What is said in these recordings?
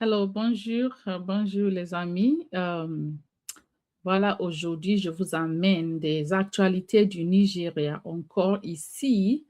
Hello, bonjour, bonjour les amis. Voilà, aujourd'hui, je vous amène des actualités du Nigeria. Encore ici,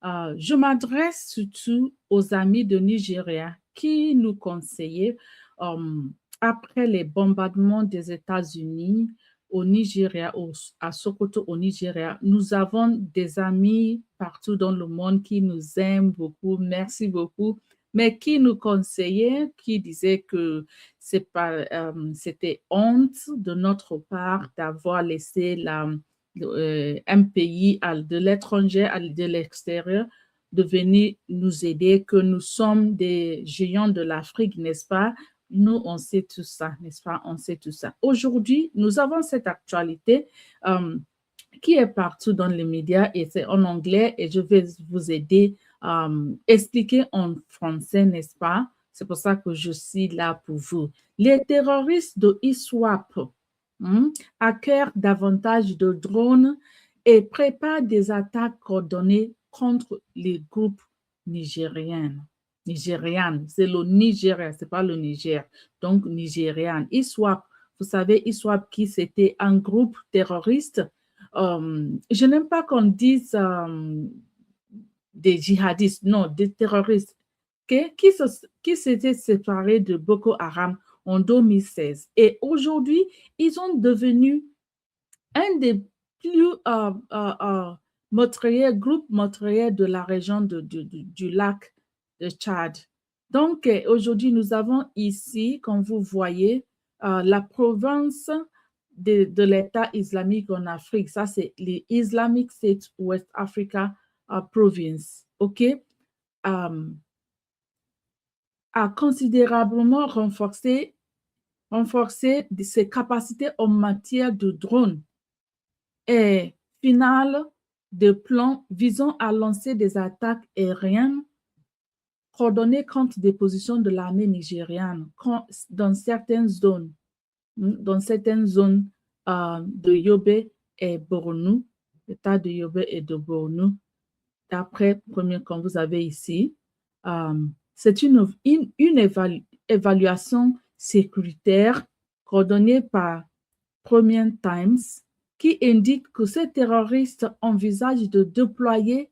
je m'adresse surtout aux amis de Nigeria qui nous conseillaient, euh, après les bombardements des États-Unis au Nigeria, à Sokoto au Nigeria. Nous avons des amis partout dans le monde qui nous aiment beaucoup. Merci beaucoup, mais qui nous conseillaient, qui disaient que c'était honte de notre part d'avoir laissé un pays de l'étranger, de l'extérieur, de venir nous aider, que nous sommes des géants de l'Afrique, n'est-ce pas? Nous, on sait tout ça, n'est-ce pas? On sait tout ça. Aujourd'hui, nous avons cette actualité qui est partout dans les médias et c'est en anglais et je vais vous aider à expliquer en français, n'est-ce pas? C'est pour ça que je suis là pour vous. Les terroristes de ISWAP acquièrent davantage de drones et préparent des attaques coordonnées contre les groupes nigériens. Nigériane, c'est le Nigeria, c'est pas le Niger. Donc, nigériane. ISWAP, vous savez, ISWAP qui c'était un groupe terroriste. Je n'aime pas qu'on dise des djihadistes, non, des terroristes qui s'étaient séparés de Boko Haram en 2016. Et aujourd'hui, ils sont devenus un des plus groupes meurtriers de la région du lac de Tchad. Donc, aujourd'hui, nous avons ici, comme vous voyez, la province de l'État islamique en Afrique. Ça, c'est les Islamic State West Africa Province. OK? A considérablement renforcé ses capacités en matière de drones et finale de plans visant à lancer des attaques aériennes coordonnées contre des positions de l'armée nigériane dans certaines zones de Yobe et Borno, l'État de Yobe et de Borno. D'après, comme vous avez ici, c'est une évaluation sécuritaire coordonnée par Premium Times qui indique que ces terroristes envisagent de déployer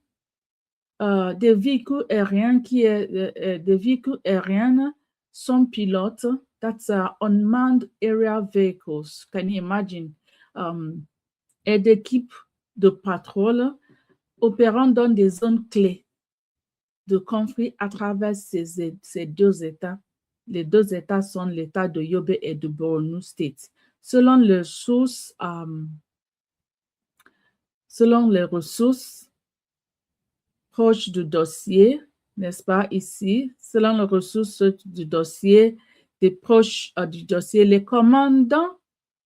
des véhicules aériens des véhicules aériens sans pilote, that's unmanned aerial vehicles. Can you imagine? Et d'équipes de patrouille opérant dans des zones clés de conflit à travers ces deux États. Les deux États sont l'État de Yobe et de Borno State. Selon les ressources proches du dossier, n'est-ce pas, ici, selon les ressources du dossier, des proches du dossier, les commandants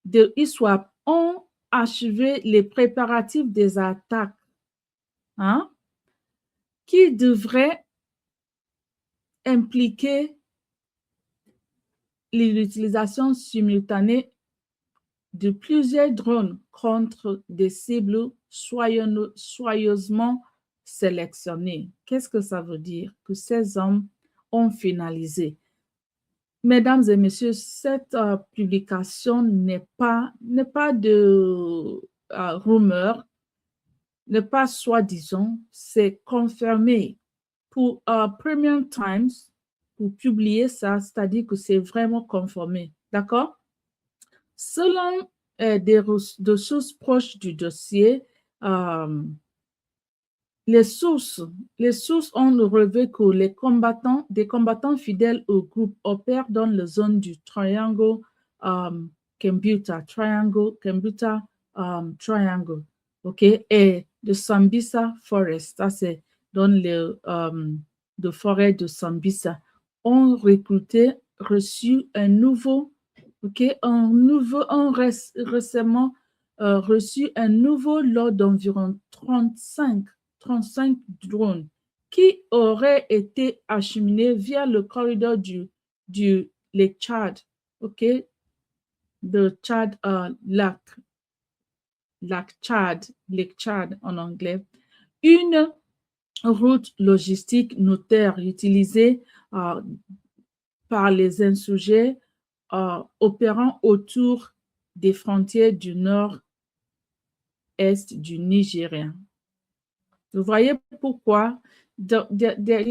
de ISWAP ont achevé les préparatifs des attaques qui devraient impliquer l'utilisation simultanée de plusieurs drones contre des cibles soigneusement sélectionnées. Qu'est-ce que ça veut dire? Que ces hommes ont finalisé. Mesdames et messieurs, cette publication n'est pas de rumeur, n'est pas soi-disant, c'est confirmé pour Premium Times, pour publier ça, c'est-à-dire que c'est vraiment confirmé. D'accord? Selon des sources proches du dossier, les sources ont relevé que des combattants fidèles au groupe opèrent dans la zone du Triangle Kembuta, Triangle, ok, et de Sambisa Forest, ça c'est dans de forêt de Sambisa, ont reçu un nouveau, récemment reçu un nouveau lot d'environ 35 drones qui auraient été acheminés via le corridor du Lake Tchad, ok, de Tchad, Lake Tchad en anglais, une route logistique notaire utilisée par les insurgés opérant autour des frontières du nord-est du Nigeria. Vous voyez pourquoi il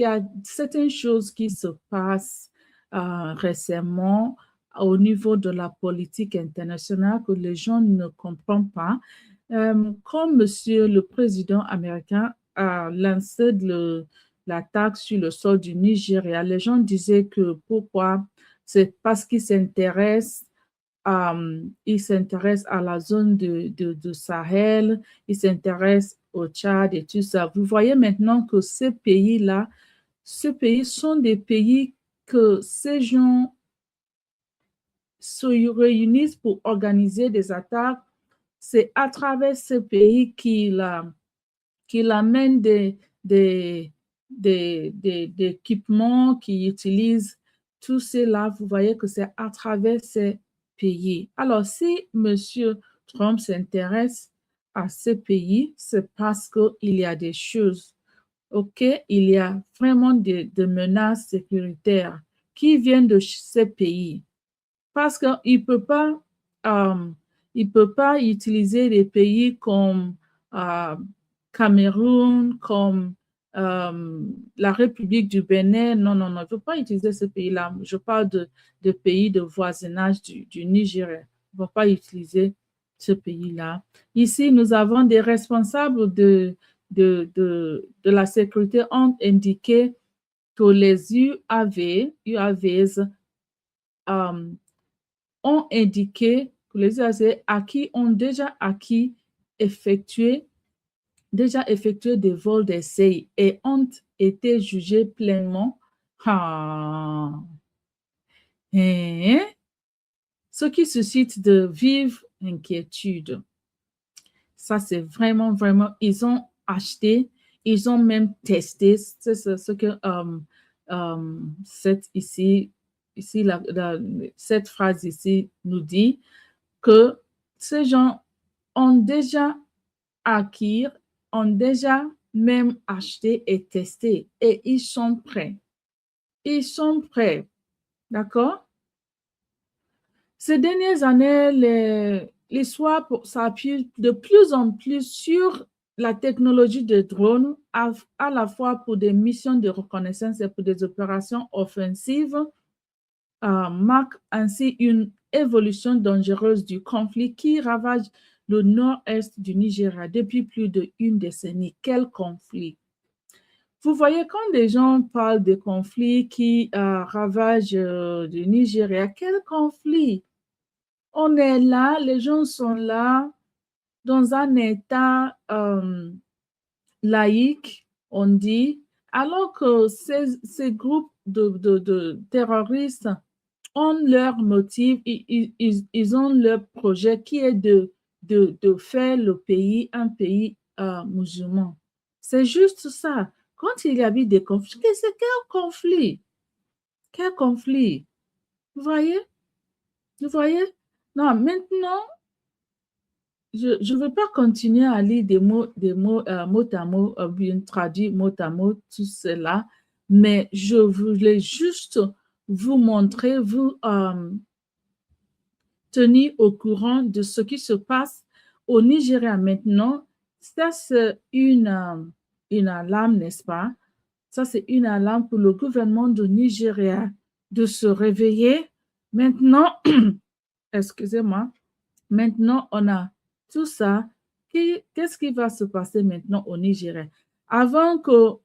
y a certaines choses qui se passent récemment au niveau de la politique internationale que les gens ne comprennent pas. Comme Monsieur le Président américain a lancé l'attaque sur le sol du Nigeria, les gens disaient que pourquoi? C'est parce qu'il s'intéresse à la zone de Sahel, il s'intéresse au Tchad et tout ça. Vous voyez maintenant que ces pays-là, ces pays sont des pays que ces gens se réunissent pour organiser des attaques. C'est à travers ces pays qu'il amène des équipements, qui utilisent tout cela. Vous voyez que c'est à travers ces pays. Alors, si M. Trump s'intéresse à ces pays, c'est parce qu'il y a des choses, OK? Il y a vraiment des menaces sécuritaires qui viennent de ces pays. Parce qu'il peut pas utiliser des pays comme Cameroun, comme la République du Bénin. Non, non, non, il ne peut pas utiliser ce pays-là. Je parle de pays de voisinage du Nigeria. Il ne peut pas utiliser ce pays-là. Ici, nous avons des responsables de la sécurité ont indiqué que les UAVs ont indiqué que les UAV acquis ont déjà effectué des vols d'essai et ont été jugés pleinement. Ce qui suscite de vives inquiétudes. Ça, c'est vraiment, vraiment, ils ont acheté, ils ont même testé. C'est ce que cette phrase ici nous dit, que ces gens ont déjà acquis, ont déjà même acheté et testé, et ils sont prêts. Ils sont prêts, d'accord? Ces dernières années, l'histoire s'appuie de plus en plus sur la technologie de drones, à la fois pour des missions de reconnaissance et pour des opérations offensives, marque ainsi une évolution dangereuse du conflit qui ravage le nord-est du Nigeria depuis plus d'une décennie. Quel conflit! Vous voyez, quand des gens parlent de conflits qui ravagent le Nigeria, quel conflit! On est là, les gens sont là, dans un état laïque, on dit, alors que ces groupes de terroristes ont leur motif, ils ont leur projet qui est de faire le pays un pays musulman. C'est juste ça. Quand il y a eu des conflits, c'est quel conflit? Quel conflit? Vous voyez? Vous voyez? Non, maintenant, je ne veux pas continuer à lire des mots mot à mot, bien traduit mot à mot, tout cela, mais je voulais juste vous montrer, vous tenir au courant de ce qui se passe au Nigeria maintenant. Ça, c'est une alarme, n'est-ce pas? Ça, c'est une alarme pour le gouvernement du Nigeria de se réveiller. Maintenant, excusez-moi, maintenant, on a tout ça. Qu'est-ce qui va se passer maintenant au Nigeria? Avant que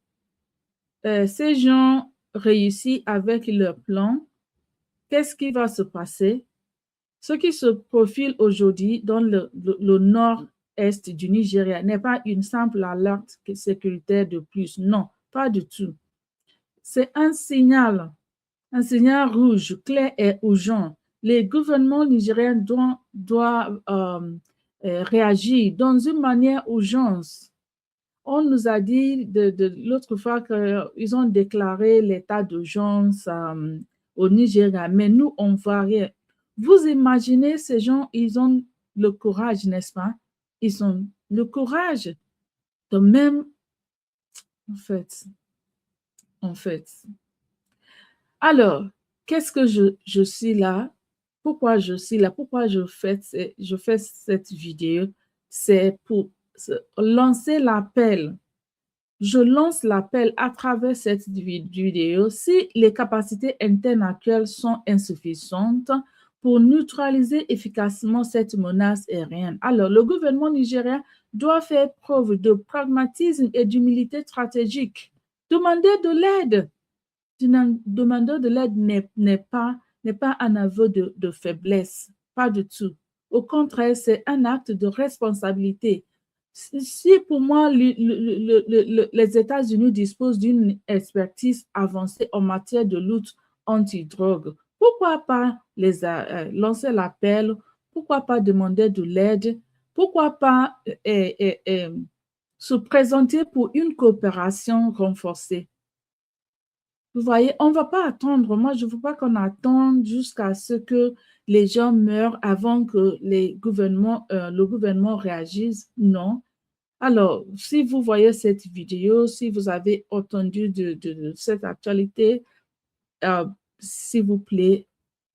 ces gens réussissent avec leur plan, qu'est-ce qui va se passer? Ce qui se profile aujourd'hui dans le nord-est du Nigeria n'est pas une simple alerte sécuritaire de plus. Non, pas du tout. C'est un signal rouge, clair et urgent. Les gouvernements nigériens doivent réagir dans une manière urgente. On nous a dit de l'autre fois qu'ils ont déclaré l'état d'urgence au Nigeria, mais nous, on ne voit rien. Vous imaginez ces gens, ils ont le courage, n'est-ce pas? Ils ont le courage de même, en fait. Alors, qu'est-ce que je suis là? Pourquoi je suis là? Pourquoi je fais cette vidéo? C'est pour lancer l'appel. Je lance l'appel à travers cette vidéo. Si les capacités internes actuelles sont insuffisantes pour neutraliser efficacement cette menace aérienne, alors le gouvernement nigérien doit faire preuve de pragmatisme et d'humilité stratégique. Demander de l'aide. Demander de l'aide n'est pas un aveu de faiblesse, pas du tout. Au contraire, c'est un acte de responsabilité. Si pour moi, les États-Unis disposent d'une expertise avancée en matière de lutte anti-drogue, pourquoi pas lancer l'appel? Pourquoi pas demander de l'aide? Pourquoi pas se présenter pour une coopération renforcée? Vous voyez, on ne va pas attendre. Moi, je ne veux pas qu'on attende jusqu'à ce que les gens meurent avant que le gouvernement réagisse. Non. Alors, si vous voyez cette vidéo, si vous avez entendu de cette actualité, euh, s'il vous plaît,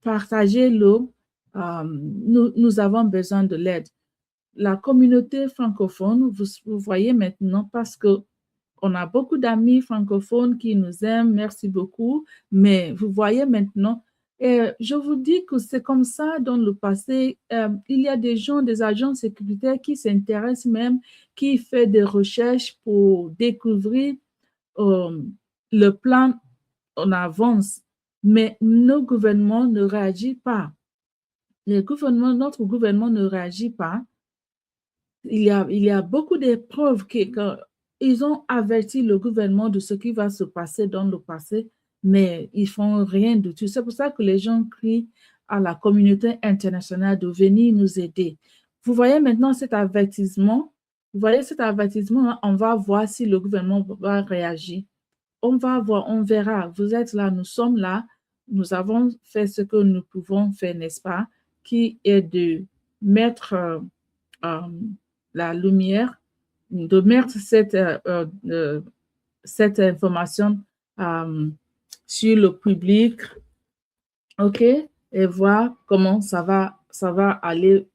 partagez-le. Nous avons besoin de l'aide. La communauté francophone, vous voyez maintenant, parce que on a beaucoup d'amis francophones qui nous aiment, merci beaucoup, mais vous voyez maintenant, je vous dis que c'est comme ça dans le passé. Il y a des gens, des agents sécuritaires qui s'intéressent même, qui font des recherches pour découvrir euh, le plan en avance, mais nos gouvernements ne réagissent pas. Notre gouvernement ne réagit pas. Il y a beaucoup de preuves qu'ils ont averti le gouvernement de ce qui va se passer dans le passé, mais ils font rien de tout. C'est pour ça que les gens crient à la communauté internationale de venir nous aider. Vous voyez maintenant cet avertissement. Vous voyez cet avertissement, hein, on va voir si le gouvernement va réagir. On va voir, on verra. Vous êtes là, nous sommes là. Nous avons fait ce que nous pouvons faire, n'est-ce pas? Qui est de mettre euh, la lumière, de mettre cette information euh, sur le public, OK, et voir comment ça va aller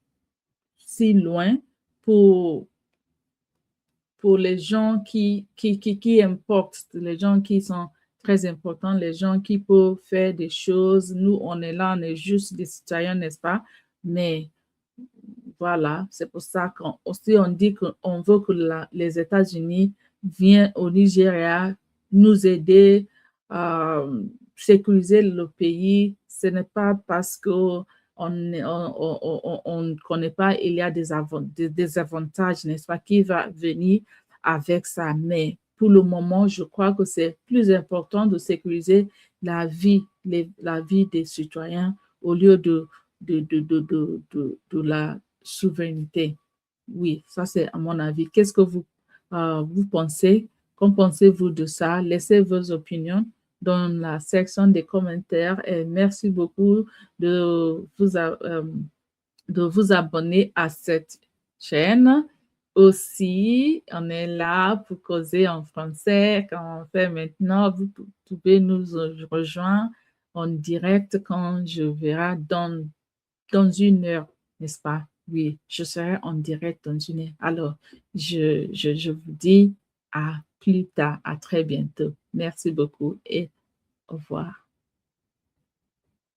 si loin pour, pour les gens qui importent, les gens qui sont très importants, les gens qui peuvent faire des choses. Nous, on est là, on est juste des citoyens, n'est-ce pas? Mais voilà, c'est pour ça qu'on aussi on dit qu'on veut que les États-Unis viennent au Nigeria nous aider à sécuriser le pays. Ce n'est pas parce que on ne connaît pas, il y a des avantages, n'est-ce pas, qui va venir avec ça. Mais pour le moment, je crois que c'est plus important de sécuriser la vie des citoyens au lieu de la souveraineté. Oui, ça c'est à mon avis. Qu'est-ce que vous pensez? Qu'en pensez-vous de ça? Laissez vos opinions dans la section des commentaires et merci beaucoup de de vous abonner à cette chaîne. Aussi, on est là pour causer en français. Quand on fait maintenant, vous pouvez nous rejoindre en direct quand je verrai dans une heure, n'est-ce pas? Oui, je serai en direct dans une heure. Alors, je vous dis à plus tard, à très bientôt. Merci beaucoup et au revoir.